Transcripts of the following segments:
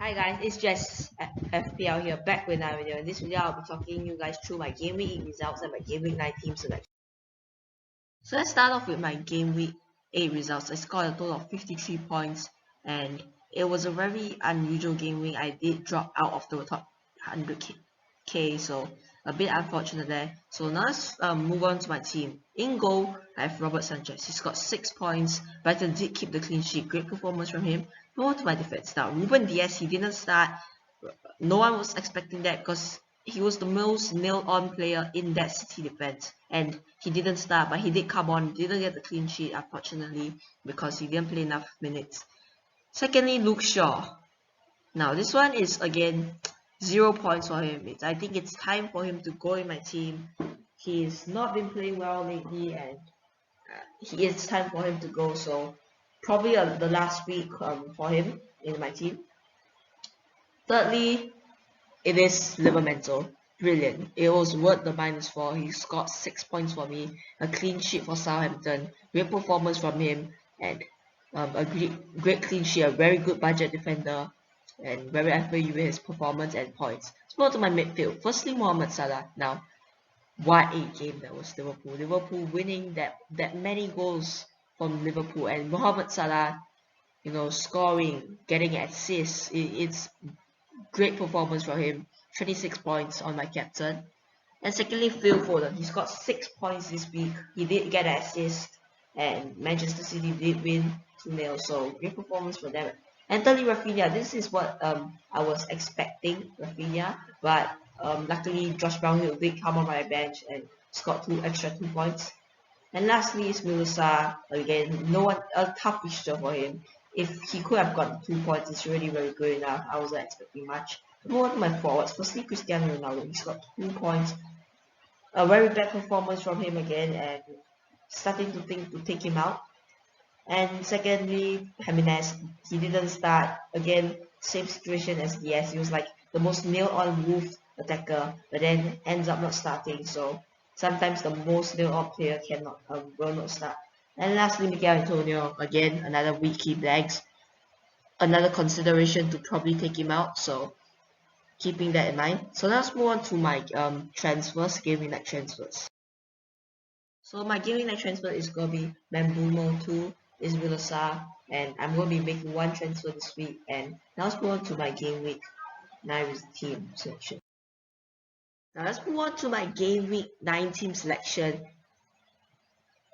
Hi guys, it's just FPL here, back with another video. In this video, I'll be talking you guys through my Game Week 8 results and my Game Week 9 team selection. So let's start off with my Game Week 8 results. I scored a total of 53 points and it was a very unusual game week. I did drop out of the top 100k, so a bit unfortunate there. So now let's move on to my team. In goal, I have Robert Sanchez. He's got 6 points. Brighton did keep the clean sheet. Great performance from him. Move on to my defense. Now, Ruben Diaz, he didn't start. No one was expecting that because he was the most nailed-on player in that City defense. And he didn't start, but he did come on. Didn't get the clean sheet, unfortunately, because he didn't play enough minutes. Secondly, Luke Shaw. Now, this one is, again, 0 points for him. I think it's time for him to go in my team. He's not been playing well lately, and it's time for him to go. So probably the last week for him in my team. Thirdly, it is Livermento. Brilliant. It was worth the -4. He scored 6 points for me. A clean sheet for Southampton. Great performance from him, and a great clean sheet. A very good budget defender. And very happy with his performance and points. Let's move to my midfield. Firstly, Mohamed Salah. Now, what a game that was Liverpool. Liverpool winning that many goals from Liverpool, and Mohamed Salah, scoring, getting assists. It's great performance for him. 26 points on my captain. And secondly, Phil Foden. He's got 6 points this week. He did get an assist, and Manchester City did win 2-0. So great performance for them. And thirdly, Raffinia. This is what I was expecting, Raffinia, but luckily Josh Brownhill did come on my bench and scored 2 points. And lastly is Musa. Again, a tough fixture for him. If he could have gotten 2 points, it's really very good enough. I wasn't expecting much. Move on to my forwards. Firstly, Cristiano Ronaldo. He's got 2 points. A very bad performance from him again, and starting to think to take him out. And secondly, Jimenez, he didn't start. Again, same situation as Diaz. He was like the most nailed-on roof attacker, but then ends up not starting. So sometimes the most nailed-on player will not start. And lastly, Mikel Antonio, again, another week he lags. Another consideration to probably take him out. So keeping that in mind. So let's move on to my transfers, gaming night transfers. So my gaming night transfer is gonna be Mambumo 2. Is Vilasa, and I'm going to be making 1 transfer this week. And now let's move on to my game week 9 team selection. Now let's move on to my game week 9 team selection,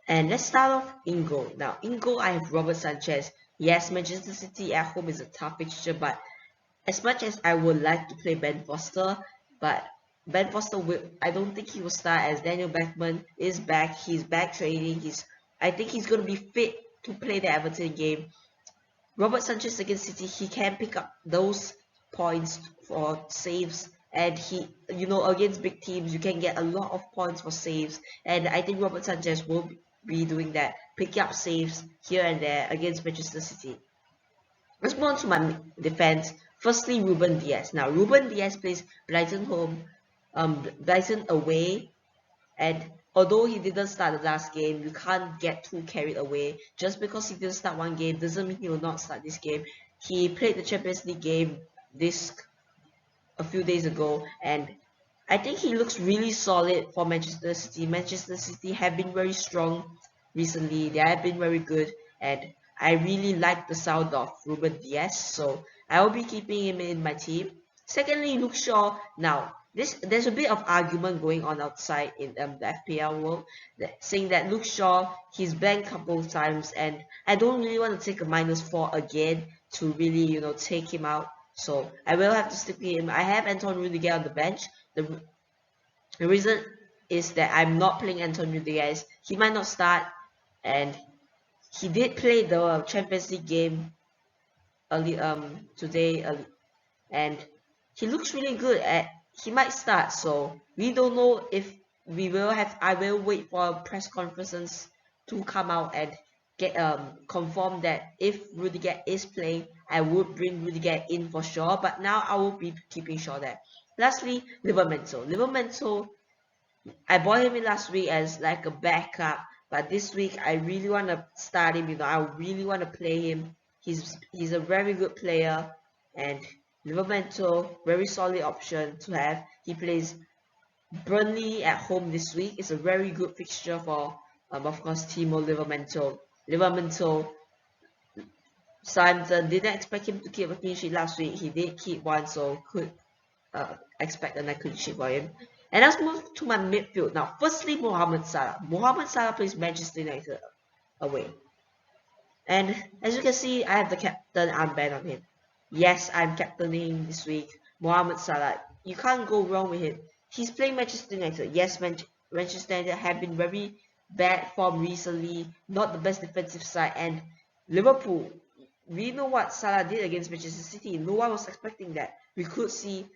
and let's start off in goal. Now in goal, I have Robert Sanchez. Yes, Manchester City at home is a tough fixture, but as much as I would like to play Ben Foster, but Ben Foster I don't think he will start, as Daniel Beckman is back. He's back training. I think he's going to be fit to play the Everton game. Robert Sanchez against City, he can pick up those points for saves, and against big teams you can get a lot of points for saves, and I think Robert Sanchez will be doing that, picking up saves here and there against Manchester City. Let's move on to my defense. Firstly, Ruben Diaz. Now Ruben Diaz plays Brighton Brighton away, and although he didn't start the last game, you can't get too carried away. Just because he didn't start one game doesn't mean he will not start this game. He played the Champions League game a few days ago, and I think he looks really solid for Manchester City. Manchester City have been very strong recently. They have been very good, and I really like the sound of Ruben Diaz, so I will be keeping him in my team. Secondly, Luke Shaw. Now, there's a bit of argument going on outside in the FPL world, saying that Luke Shaw, he's banned a couple of times, and I don't really want to take a -4 again to really take him out. So I will have to stick with him. I have Anton Rudiger on the bench. The reason is that I'm not playing Anton Rudiger. He might not start, and he did play the Champions League game today, and he looks really good. He might start, so we don't know if we will have. I will wait for press conferences to come out and get confirm that if Rudiger is playing, I would bring Rudiger in for sure. But now I will be keeping Shaw there. Lastly, Livermento. I bought him in last week as like a backup, but this week I really want to start him. I really want to play him. He's a very good player, and Livramento, very solid option to have. He plays Burnley at home this week. It's a very good fixture for, of course, Timo Livramento. Livramento, Southampton didn't expect him to keep a clean sheet last week. He did keep one, so could expect another clean sheet for him. And let's move to my midfield now. Firstly, Mohamed Salah. Mohamed Salah plays Manchester United away. And as you can see, I have the captain armband on him. Yes, I'm captaining him this week. Mohamed Salah. You can't go wrong with him. He's playing Manchester United. Yes, Manchester United have been very bad form recently. Not the best defensive side. And Liverpool, we know what Salah did against Manchester City. No one was expecting that. We could see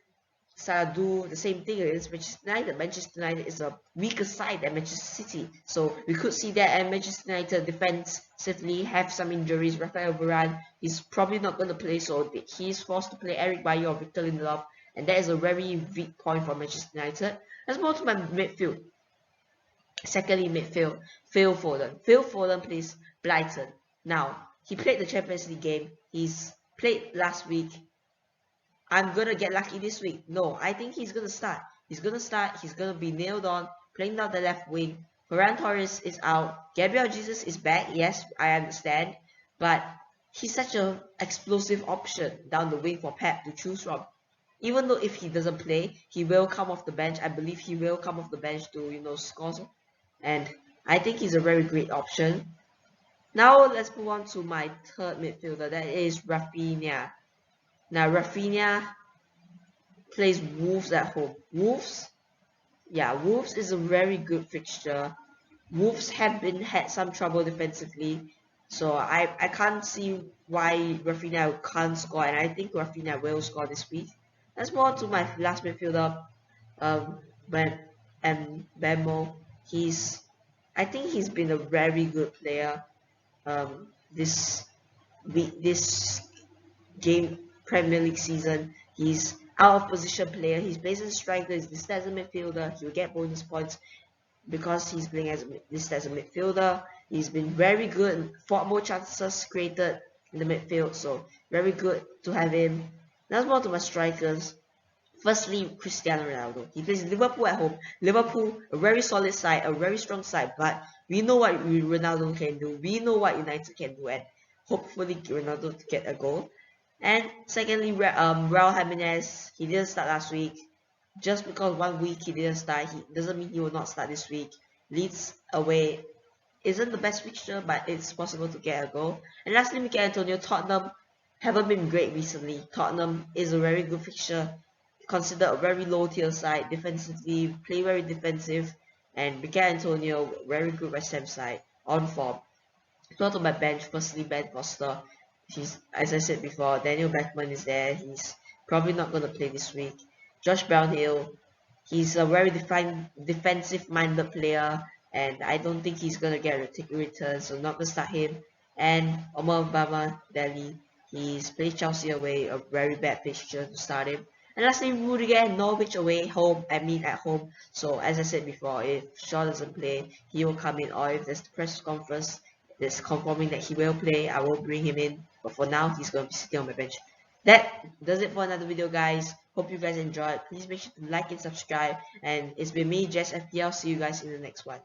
Salah do the same thing against Manchester United. Manchester United is a weaker side than Manchester City, so we could see that. And Manchester United defensively have some injuries. Rafael Varane is probably not going to play, so he's forced to play Eric Bailly or Victor Lindelof, and that is a very weak point for Manchester United. Let's move to my midfield. Secondly, midfield, Phil Foden. Phil Foden plays Brighton. Now, he played the Champions League game. He's played last week. I'm gonna get lucky this week. No, I think he's gonna start. He's gonna be nailed on, playing down the left wing. Ferran Torres is out. Gabriel Jesus is back. Yes, I understand. But he's such an explosive option down the wing for Pep to choose from. Even though if he doesn't play, he will come off the bench. I believe he will come off the bench to, score. And I think he's a very great option. Now let's move on to my third midfielder. That is Raffinia. Now, Raffinia plays Wolves at home. Wolves is a very good fixture. Wolves have had some trouble defensively, so I can't see why Raffinia can't score, and I think Raffinia will score this week. Let's move on to my last midfielder, Bemo. I think he's been a very good player this game. Premier League season. He's out of position player. He's basically striker. He's listed as a midfielder. He'll get bonus points because he's playing listed as a midfielder. He's been very good. 4 more chances created in the midfield, so very good to have him. Now let's move on to my strikers. Firstly, Cristiano Ronaldo. He plays Liverpool at home. Liverpool, a very solid side, a very strong side, but we know what Ronaldo can do. We know what United can do, and hopefully Ronaldo to get a goal. And secondly, Raul Jimenez, he didn't start last week. Just because 1 week he didn't start, he doesn't mean he will not start this week. Leeds away isn't the best fixture, but it's possible to get a goal. And lastly, Mikel Antonio. Tottenham haven't been great recently. Tottenham is a very good fixture, considered a very low tier side defensively, play very defensive, and Mikel Antonio, very good West Ham side on form. Not on my bench, firstly Ben Foster. As I said before, Daniel Beckman is there. He's probably not going to play this week. Josh Brownhill, he's a very defensive-minded player, and I don't think he's going to get a return, so not going to start him. And Omar Bama Delhi, he's played Chelsea away, a very bad fixture to start him. And lastly, Rudiger, Norwich away, at home. So as I said before, if Shaw doesn't play, he will come in, or if there's the press conference that's confirming that he will play, I will bring him in. But for now, he's going to be sitting on my bench. That does it for another video, guys. Hope you guys enjoyed. Please make sure to like and subscribe. And it's been me, Jess FPL. See you guys in the next one.